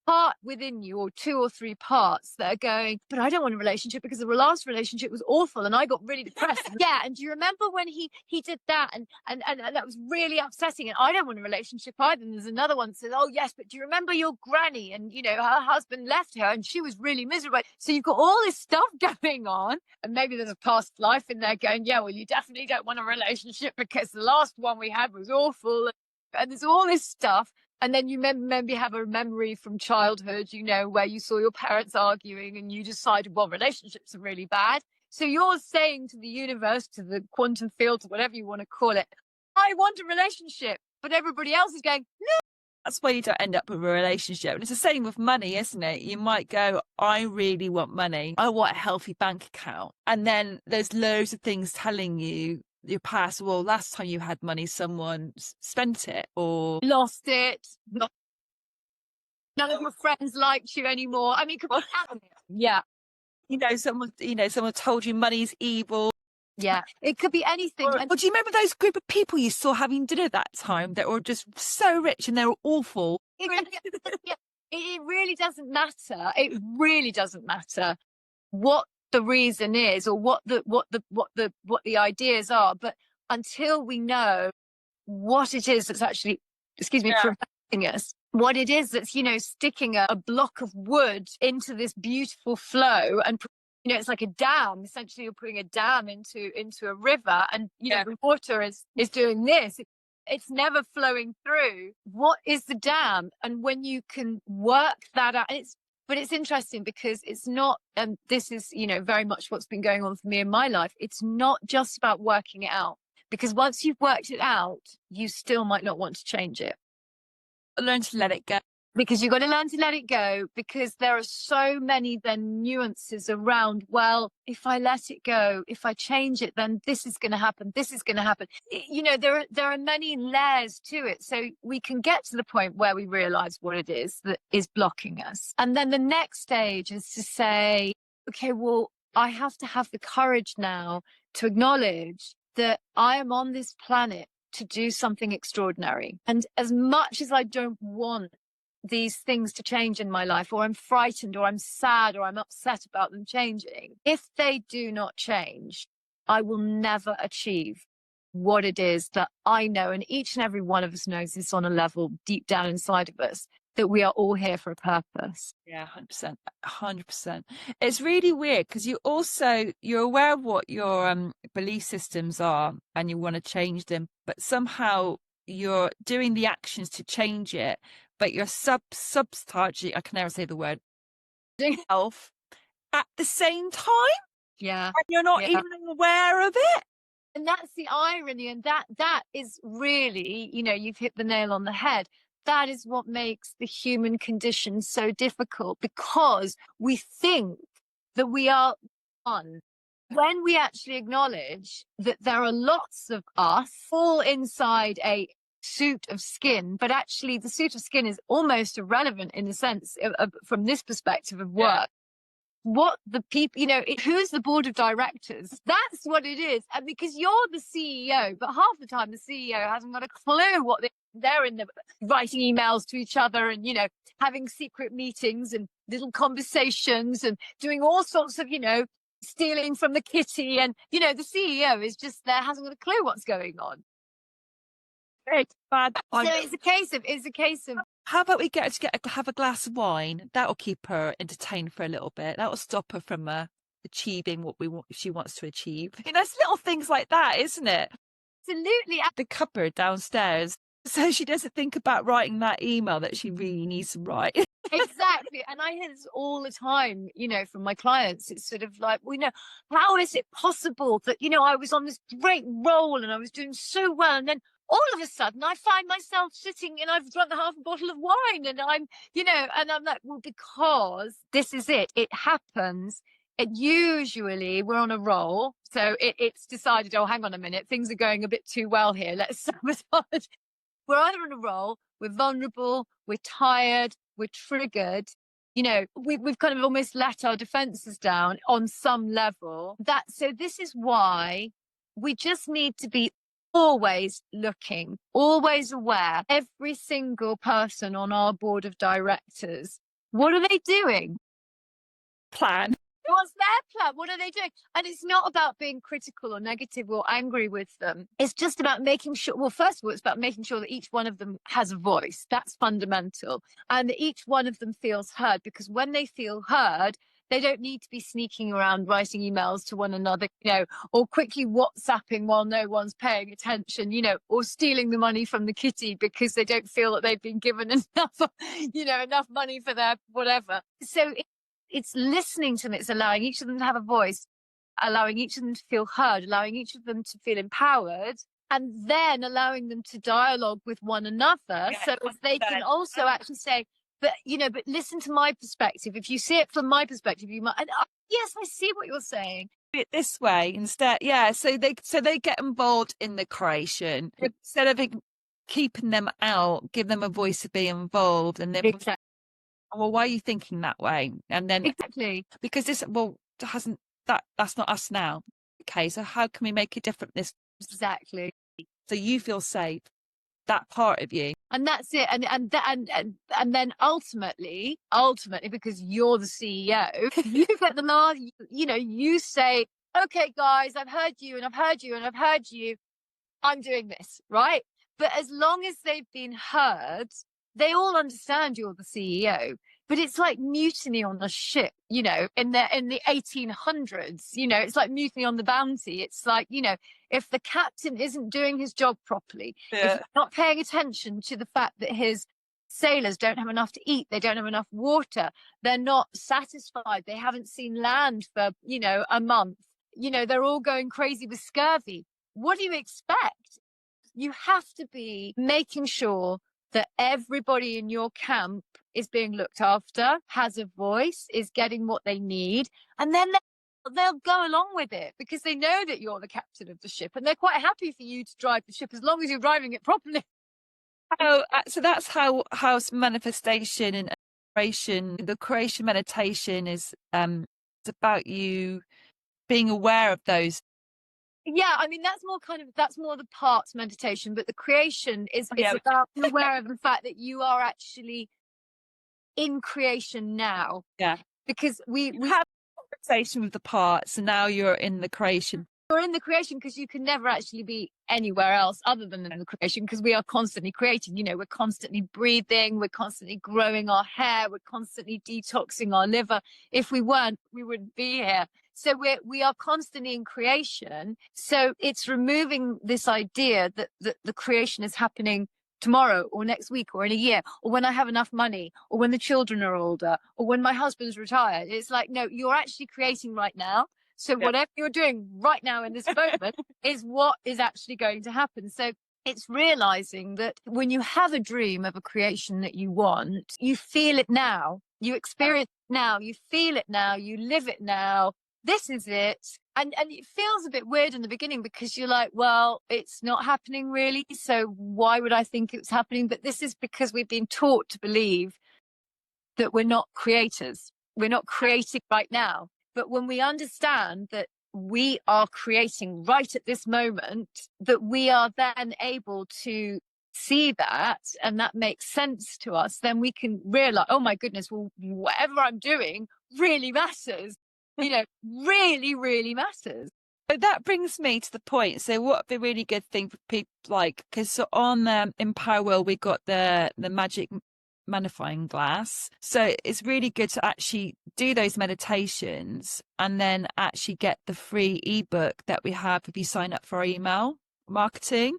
B: Part within you, or two or three parts, that are going, but I don't want a relationship because the last relationship was awful and I got really depressed. And do you remember when he did that, and that was really upsetting, and I don't want a relationship either. And there's another one that says, oh yes, but do you remember your granny, and you know, her husband left her and she was really miserable. So you've got all this stuff going on, and maybe there's a past life in there going, yeah, well, you definitely don't want a relationship because the last one we had was awful, and there's all this stuff. And then you maybe have a memory from childhood, you know, where you saw your parents arguing and you decided, well, relationships are really bad. So you're saying to the universe, to the quantum field, whatever you want to call it, I want a relationship. But everybody else is going, no.
A: That's why you don't end up with a relationship. And it's the same with money, isn't it? You might go, I really want money. I want a healthy bank account. And then there's loads of things telling you, your past, well, last time you had money, someone spent it or
B: lost it. None of your friends liked you anymore. I mean, yeah.
A: Someone told you money's evil.
B: Yeah, it could be anything.
A: Or do you remember those group of people you saw having dinner that time that were just so rich and they were awful?
B: It really doesn't matter. It really doesn't matter what the reason is, or what the ideas are, but until we know what it is that's actually, preventing us, what it is that's, you know, sticking a block of wood into this beautiful flow, and you know, it's like a dam. Essentially, you're putting a dam into a river, and you know, the water is doing this. It's never flowing through. What is the dam? And when you can work that out, and it's But it's interesting because it's not, and this is, very much what's been going on for me in my life. It's not just about working it out, because once you've worked it out, you still might not want to change it.
A: Learn to let it go.
B: Because you've got to learn to let it go, because there are so many then nuances around, well, if I let it go, if I change it, then this is going to happen. This is going to happen. There are many layers to it. So we can get to the point where we realize what it is that is blocking us. And then the next stage is to say, okay, well, I have to have the courage now to acknowledge that I am on this planet to do something extraordinary. And as much as I don't want these things to change in my life, or I'm frightened, or I'm sad, or I'm upset about them changing, if they do not change, I will never achieve what it is that I know. And each and every one of us knows this on a level deep down inside of us, that we are all here for a purpose.
A: Yeah, 100%. 100%. It's really weird because you're aware of what your belief systems are and you want to change them, but somehow you're doing the actions to change it, but you're subconsciously, I can never say the word, self at the same time.
B: Yeah.
A: And you're not even aware of it.
B: And that's the irony. And that is really, you've hit the nail on the head. That is what makes the human condition so difficult, because we think that we are one. When we actually acknowledge that there are lots of us all inside a suit of skin, but actually the suit of skin is almost irrelevant in a sense from this perspective of work. Yeah. What the people, who's the board of directors? That's what it is. And because you're the CEO, but half the time the CEO hasn't got a clue what they're in the writing emails to each other and, having secret meetings and little conversations and doing all sorts of, stealing from the kitty. And, the CEO is just there, hasn't got a clue what's going on.
A: Very bad.
B: So it's a case of.
A: How about we get her to have a glass of wine? That'll keep her entertained for a little bit. That'll stop her from achieving what she wants to achieve. It's little things like that, isn't it?
B: Absolutely.
A: The cupboard downstairs, so she doesn't think about writing that email that she really needs to write.
B: Exactly. And I hear this all the time, from my clients. It's sort of like, how is it possible that, I was on this great roll and I was doing so well, and then all of a sudden I find myself sitting and I've drunk half a bottle of wine, and I'm, and I'm like, well, because this is it. It happens. Usually we're on a roll. So it's decided, oh, hang on a minute, things are going a bit too well here. Let's sabotage. We're either on a roll, we're vulnerable, we're tired, we're triggered. We've kind of almost let our defenses down on some level. So this is why we just need to be always looking, always aware. Every single person on our board of directors, what are they doing?
A: Plan.
B: What's their plan? What are they doing? And it's not about being critical or negative or angry with them. It's just about making sure, well, first of all, it's about making sure that each one of them has a voice. That's fundamental. And that each one of them feels heard, because when they feel heard, they don't need to be sneaking around writing emails to one another, or quickly WhatsApping while no one's paying attention, or stealing the money from the kitty because they don't feel that they've been given enough, enough money for their whatever. So it's listening to them. It's allowing each of them to have a voice, allowing each of them to feel heard, allowing each of them to feel empowered, and then allowing them to dialogue with one another. Yeah, so as they can also actually say, but listen to my perspective. If you see it from my perspective, you might. Yes, I see what you're saying.
A: It this way instead. Yeah. So they get involved in the creation instead of keeping them out. Give them a voice to be involved, and then.
B: Exactly.
A: Well, why are you thinking that way? And then
B: exactly
A: because that's not us now. Okay, so how can we make it different? This
B: exactly.
A: So you feel safe. That part of you,
B: and that's it. And then ultimately, because you're the CEO, you get the last. You say, okay, guys, I've heard you, and I've heard you, and I've heard you. I'm doing this, right? But as long as they've been heard, they all understand you're the CEO. But it's like mutiny on a ship, in the 1800s, it's like mutiny on the Bounty. It's like, if the captain isn't doing his job properly, if he's not paying attention to the fact that his Sailors don't have enough to eat. They don't have enough water. They're not satisfied. They haven't seen land for, a month. They're all going crazy with scurvy. What do you expect? You have to be making sure that everybody in your camp is being looked after, has a voice, is getting what they need, and then they'll go along with it because they know that you're the captain of the ship, and they're quite happy for you to drive the ship as long as you're driving it properly.
A: Oh, so that's how manifestation and creation, the creation meditation is it's about you being aware of those.
B: Yeah, I mean that's more the parts meditation, but the creation is about being aware of the fact that you are actually in creation now.
A: Yeah,
B: because we
A: have a conversation with the parts, and now you're in the creation.
B: You're in the creation because you can never actually be anywhere else other than in the creation, because we are constantly creating. We're constantly breathing, we're constantly growing our hair, we're constantly detoxing our liver. If we weren't, we wouldn't be here. So we are constantly in creation. So it's removing this idea that the creation is happening tomorrow or next week or in a year, or when I have enough money, or when the children are older, or when my husband's retired. It's like, no, you're actually creating right now. So whatever you're doing right now in this moment is what is actually going to happen. So it's realizing that when you have a dream of a creation that you want, you feel it now, you experience it now, you feel it now, you live it now. This is it. And it feels a bit weird in the beginning because you're like, well, it's not happening really. So why would I think it's happening? But this is because we've been taught to believe that we're not creators. We're not creating right now. But when we understand that we are creating right at this moment, that we are then able to see that, and that makes sense to us, then we can realize, oh my goodness, well, whatever I'm doing really matters, really, really matters.
A: But that brings me to the point. So what would be a really good thing for people because on Empower World, we got the magic magnifying glass. So it's really good to actually do those meditations and then actually get the free ebook that we have if you sign up for our email marketing.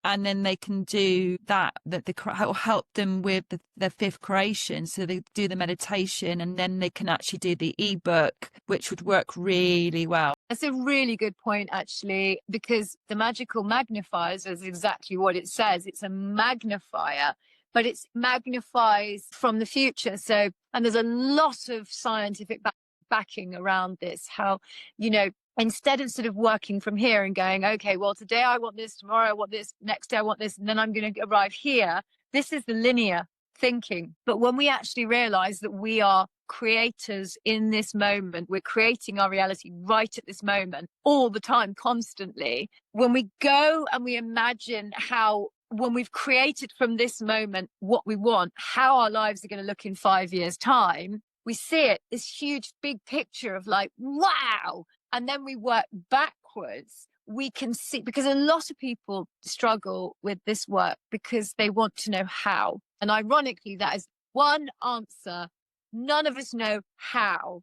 A: And then they can do that will help them with the fifth creation. So they do the meditation and then they can actually do the ebook, which would work really well.
B: That's a really good point, actually, because the magical magnifiers is exactly what it says. It's a magnifier, but it magnifies from the future. So, and there's a lot of scientific backing around this, how, instead of sort of working from here and going, okay, well, today I want this, tomorrow I want this, next day I want this, and then I'm going to arrive here. This is the linear thinking. But when we actually realize that we are creators in this moment, we're creating our reality right at this moment, all the time, constantly. When we go and we imagine how, when we've created from this moment what we want, how our lives are going to look in 5 years' time, we see it, this huge, big picture of like, wow. And then we work backwards. We can see, because a lot of people struggle with this work because they want to know how. And ironically, that is one answer. None of us know how.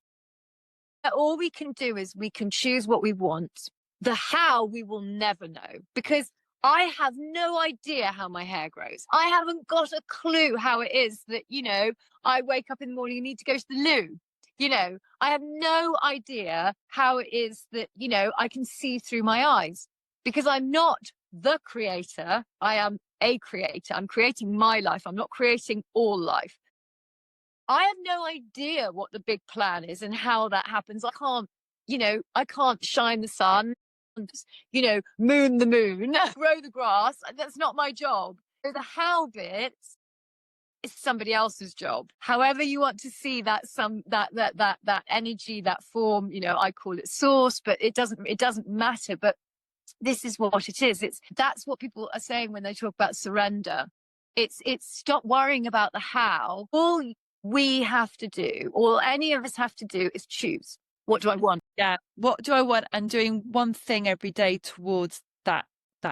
B: All we can do is we can choose what we want. The how we will never know, because I have no idea how my hair grows. I haven't got a clue how it is that, I wake up in the morning and need to go to the loo. I have no idea how it is that, I can see through my eyes, because I'm not the creator. I am a creator. I'm creating my life. I'm not creating all life. I have no idea what the big plan is and how that happens. I can't shine the sun, moon the moon, grow the grass. That's not my job. So the how bit is somebody else's job. However you want to see that energy, that form, I call it source, but it doesn't matter. But this is what it is. That's what people are saying when they talk about surrender. It's stop worrying about the how. All we have to do, all any of us have to do, is choose. What do I want?
A: Yeah. What do I want? And doing one thing every day towards that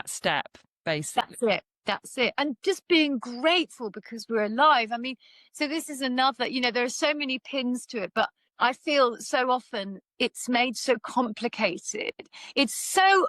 A: step, basically.
B: That's it. And just being grateful because we're alive. I mean, so this is another, there are so many pins to it, but I feel so often it's made so complicated. It's so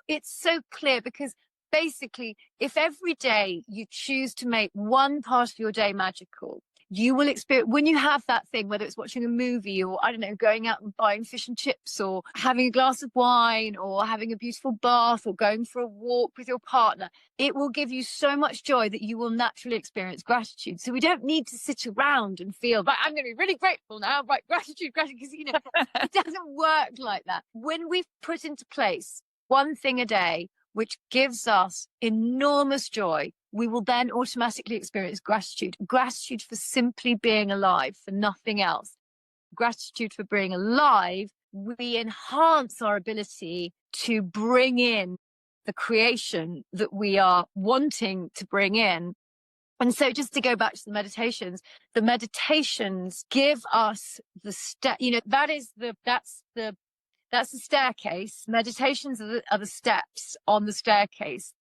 B: clear because basically, if every day you choose to make one part of your day magical, you will experience, when you have that thing, whether it's watching a movie or, I don't know, going out and buying fish and chips or having a glass of wine or having a beautiful bath or going for a walk with your partner, it will give you so much joy that you will naturally experience gratitude. So we don't need to sit around and feel, right, I'm going to be really grateful now, right, gratitude, because, it doesn't work like that. When we've put into place one thing a day, which gives us enormous joy, we will then automatically experience gratitude. Gratitude for simply being alive, for nothing else. Gratitude for being alive, we enhance our ability to bring in the creation that we are wanting to bring in. And so just to go back to the meditations give us the step, that's the staircase. Meditations are the steps on the staircase.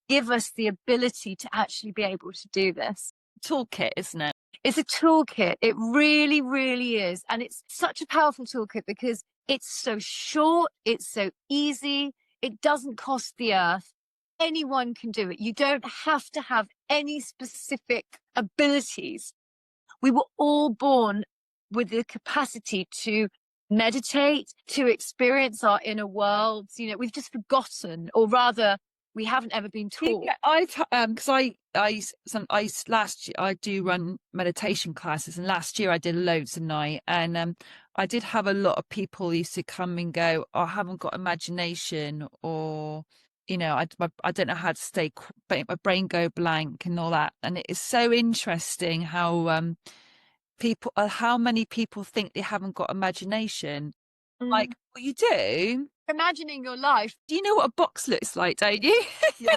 B: Give us the ability to actually be able to do this.
A: Toolkit, isn't it?
B: It's a toolkit. It really, really is. And it's such a powerful toolkit because it's so short. It's so easy. It doesn't cost the earth. Anyone can do it. You don't have to have any specific abilities. We were all born with the capacity to meditate, to experience our inner worlds. We've just forgotten, or rather, we haven't ever been taught.
A: Because last year I do run meditation classes, and last year I did loads of night, and I did have a lot of people used to come and go, oh, I haven't got imagination, or I don't know how to stay, my brain go blank and all that. And it is so interesting how how many people think they haven't got imagination. Like, well, you do.
B: Imagining your life.
A: Do you know what a box looks like, don't you?
B: Yeah.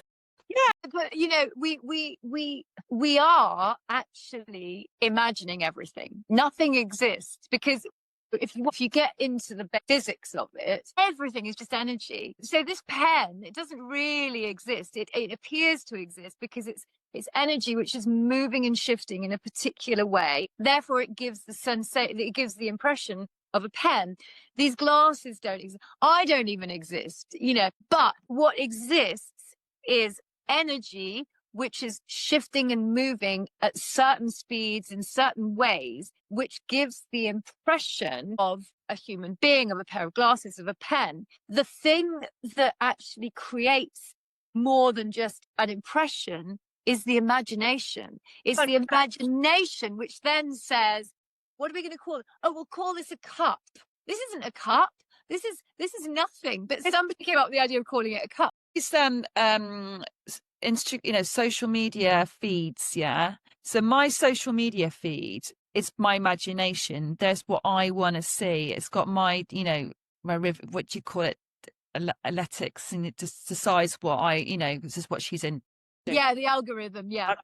B: But we are actually imagining everything. Nothing exists, because if you get into the physics of it, everything is just energy. So this pen, it doesn't really exist. It appears to exist because it's energy which is moving and shifting in a particular way. Therefore, it gives the impression of a pen. These glasses don't exist. I don't even exist, but what exists is energy, which is shifting and moving at certain speeds in certain ways, which gives the impression of a human being, of a pair of glasses, of a pen. The thing that actually creates more than just an impression is the imagination. It's the imagination which then says, what are we going to call it? Oh, we'll call this a cup. This isn't a cup. This is nothing. But somebody came up with the idea of calling it a cup.
A: It's social media feeds, yeah. So my social media feed is my imagination. There's what I want to see. It's got my, my what do you call it, analytics, and it just decides what this is what she's in.
B: Yeah, the algorithm. Yeah.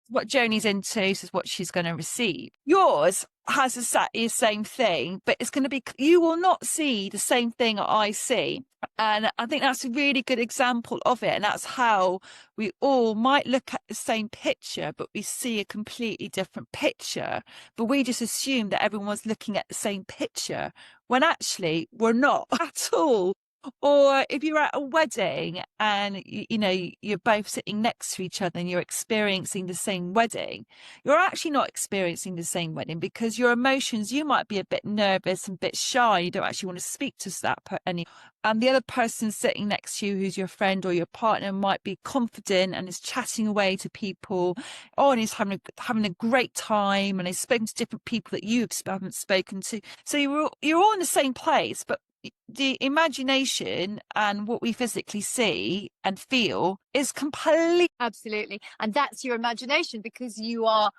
A: What Joney's into is what she's going to receive. Yours has exactly the same thing, but it's going to be, you will not see the same thing I see. And I think that's a really good example of it. And that's how we all might look at the same picture, but we see a completely different picture. But we just assume that everyone's looking at the same picture when actually we're not at all. Or if you're at a wedding and you're both sitting next to each other and you're experiencing the same wedding, you're actually not experiencing the same wedding, because your emotions, you might be a bit nervous and a bit shy. You don't actually want to speak to that person. And the other person sitting next to you, who's your friend or your partner, might be confident and is chatting away to people. Oh, and he's having a great time, and he's spoken to different people that you haven't spoken to. So you're all in the same place, but the imagination and what we physically see and feel is completely.
B: Absolutely. And that's your imagination, because you are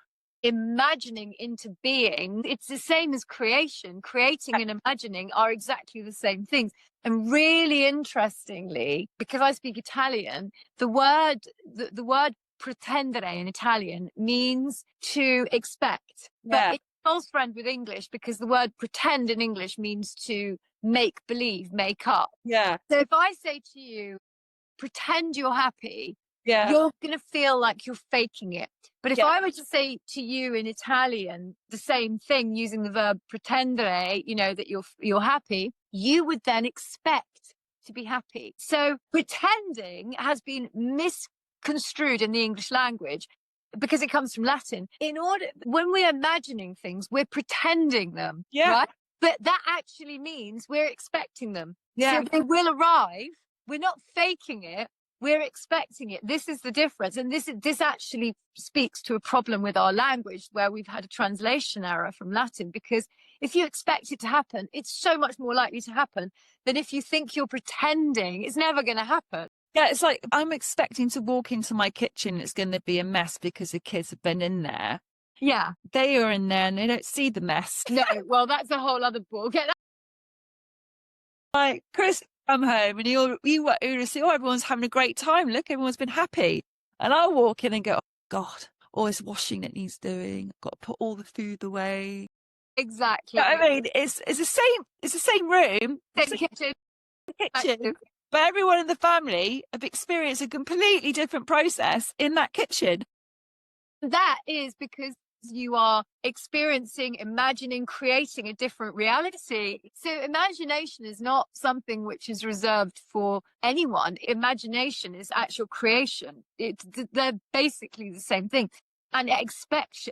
B: imagining into being. It's the same as creation. Creating and imagining are exactly the same things. And really interestingly, because I speak Italian, the word pretendere in Italian means to expect.
A: Yeah.
B: But it's false friend with English, because the word pretend in English means to make believe, make up.
A: Yeah.
B: So if I say to you, pretend you're happy,
A: yeah,
B: you're going to feel like you're faking it. But if I were to say to you in Italian the same thing using the verb pretendere, that you're happy, you would then expect to be happy. So pretending has been misconstrued in the English language because it comes from Latin. When we're imagining things, we're pretending them, right? But that actually means we're expecting them.
A: Yeah.
B: So they will arrive. We're not faking it. We're expecting it. This is the difference. And this actually speaks to a problem with our language where we've had a translation error from Latin, because if you expect it to happen, it's so much more likely to happen than if you think you're pretending. It's never going to happen.
A: Yeah, it's like I'm expecting to walk into my kitchen. It's going to be a mess because the kids have been in there.
B: Yeah.
A: They are in there and they don't see the mess.
B: No, well, that's a whole other ball.
A: Like, Chris come home and you see, oh, everyone's having a great time. Look, everyone's been happy. And I'll walk in and go, oh, God, all this washing that needs doing. I've got to put all the food away.
B: Exactly.
A: You know what I mean, it's the same room,
B: Same kitchen.
A: but everyone in the family have experienced a completely different process in that kitchen.
B: That is because you are experiencing, imagining, creating a different reality. So imagination is not something which is reserved for anyone. Imagination is actual creation. They're basically the same thing. And expectance,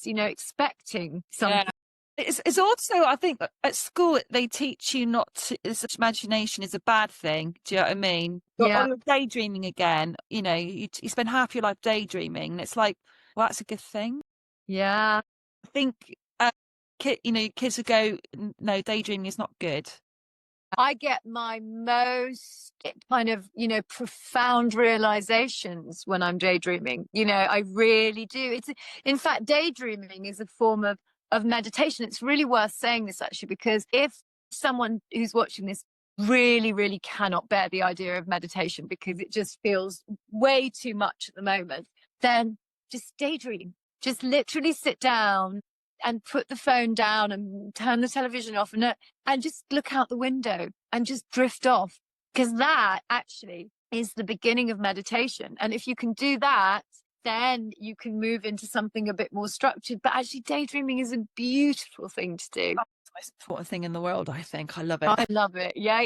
B: expecting something.
A: Yeah. It's also, I think, at school they teach you not to. Imagination is a bad thing. Do you know what I mean?
B: Yeah.
A: Or daydreaming again. You spend half your life daydreaming, and it's like, well, that's a good thing.
B: Yeah.
A: I think, kids will go, no, daydreaming is not good.
B: I get my most kind of, profound realizations when I'm daydreaming. I really do. In fact, daydreaming is a form of meditation. It's really worth saying this actually, because if someone who's watching this really, really cannot bear the idea of meditation because it just feels way too much at the moment, then just daydream. Just literally sit down and put the phone down and turn the television off and just look out the window and just drift off, because that actually is the beginning of meditation. And if you can do that, then you can move into something a bit more structured. But actually daydreaming is a beautiful thing to do.
A: That's the most important thing in the world, I think. I love it.
B: I love it. Yeah.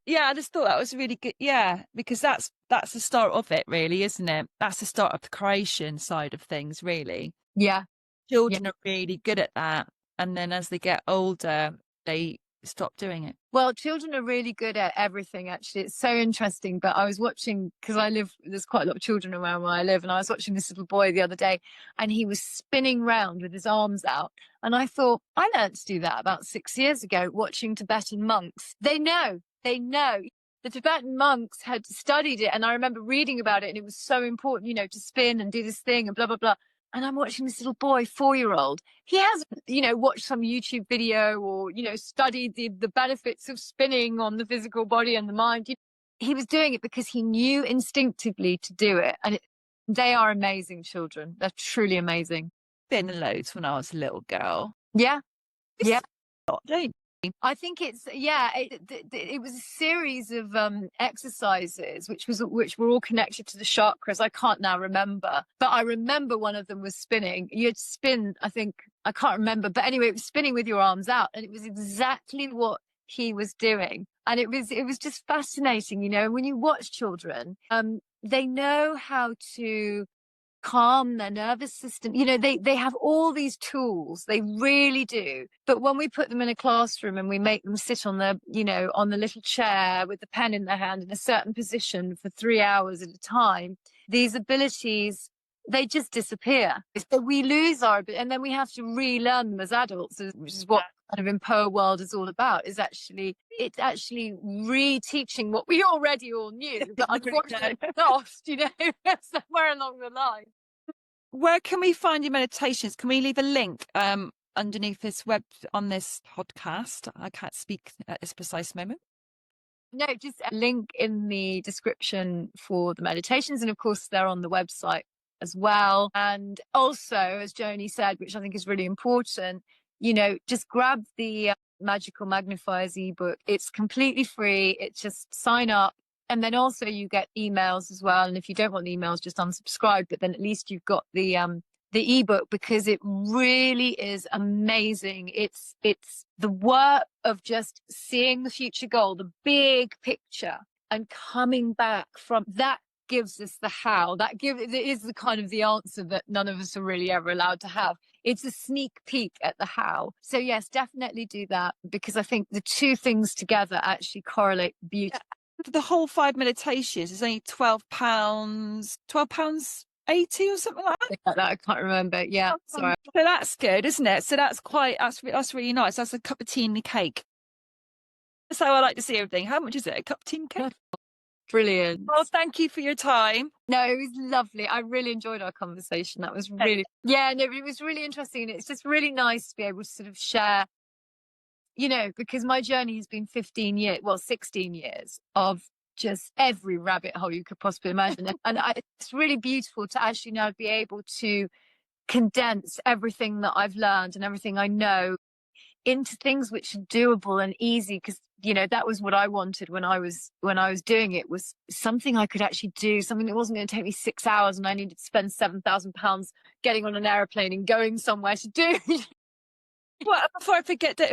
A: Yeah, I just thought that was really good. Yeah, because that's the start of it, really, isn't it? That's the start of the creation side of things, really.
B: Yeah.
A: Children are really good at that. And then as they get older, they stop doing it.
B: Well, children are really good at everything, actually. It's so interesting. But I was watching, because there's quite a lot of children around where I live, and I was watching this little boy the other day, and he was spinning round with his arms out. And I thought, I learned to do that about 6 years ago, watching Tibetan monks. They know. The Tibetan monks had studied it. And I remember reading about it, and it was so important, to spin and do this thing and blah, blah, blah. And I'm watching this little boy, 4-year-old. He hasn't, watched some YouTube video or, studied the benefits of spinning on the physical body and the mind. He was doing it because he knew instinctively to do it. And they are amazing children. They're truly amazing.
A: Spin loads when I was a little girl.
B: Yeah. Yeah.
A: Don't you?
B: I think it was a series of exercises which were all connected to the chakras. I can't now remember, but I remember one of them was spinning. You'd spin, I think, I can't remember, but anyway, it was spinning with your arms out, and it was exactly what he was doing. And it was just fascinating, when you watch children, they know how to calm their nervous system. They have all these tools. They really do. But when we put them in a classroom and we make them sit on on the little chair with the pen in their hand in a certain position for 3 hours at a time, these abilities, they just disappear. So we lose our ability, and then we have to relearn them as adults, which is what kind of Empoa world is all about. It's actually reteaching what we already all knew, but unfortunately lost, somewhere along the line.
A: Where can we find your meditations? Can we leave a link underneath this on this podcast? I can't speak at this precise moment.
B: No, just a link in the description for the meditations. And of course, they're on the website as well. And also, as Joney said, which I think is really important, just grab the Magical Magnifiers ebook. It's completely free. It's just sign up. And then also you get emails as well. And if you don't want the emails, just unsubscribe. But then at least you've got the the ebook, because it really is amazing. It's the work of just seeing the future goal, the big picture, and coming back from that gives us the how. It is the kind of the answer that none of us are really ever allowed to have. It's a sneak peek at the how. So yes, definitely do that, because I think the two things together actually correlate beautifully.
A: The whole 5 meditations is only £12, £12.80 or something like that.
B: I can't remember. Yeah, sorry.
A: So that's good, isn't it? So that's really nice. That's a cup of tea and a cake. That's how I like to see everything. How much is it? A cup of tea and cake?
B: Brilliant.
A: Well, thank you for your time.
B: No, it was lovely. I really enjoyed our conversation. That was really, yeah, no, it was really interesting. And it's just really nice to be able to sort of share, because my journey has been 15 years, well, 16 years of just every rabbit hole you could possibly imagine. And it's really beautiful to actually now be able to condense everything that I've learned and everything I know into things which are doable and easy, because that was what I wanted when I was doing it, was something I could actually do, something that wasn't going to take me 6 hours and I needed to spend £7,000 getting on an airplane and going somewhere to do.
A: Well, before I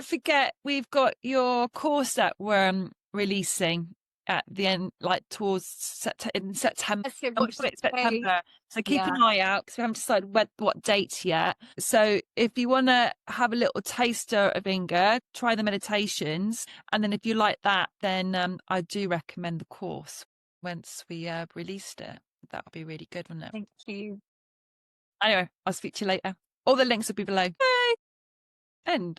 A: forget, we've got your course that we're releasing at the end, like towards in September. September. So keep an eye out, because we haven't decided what date yet. So if you want to have a little taster of Inga, try the meditations, and then if you like that, then I do recommend the course once we released it. That would be really good, wouldn't it?
B: Thank you.
A: Anyway, I'll speak to you later. All the links will be below. Bye. End.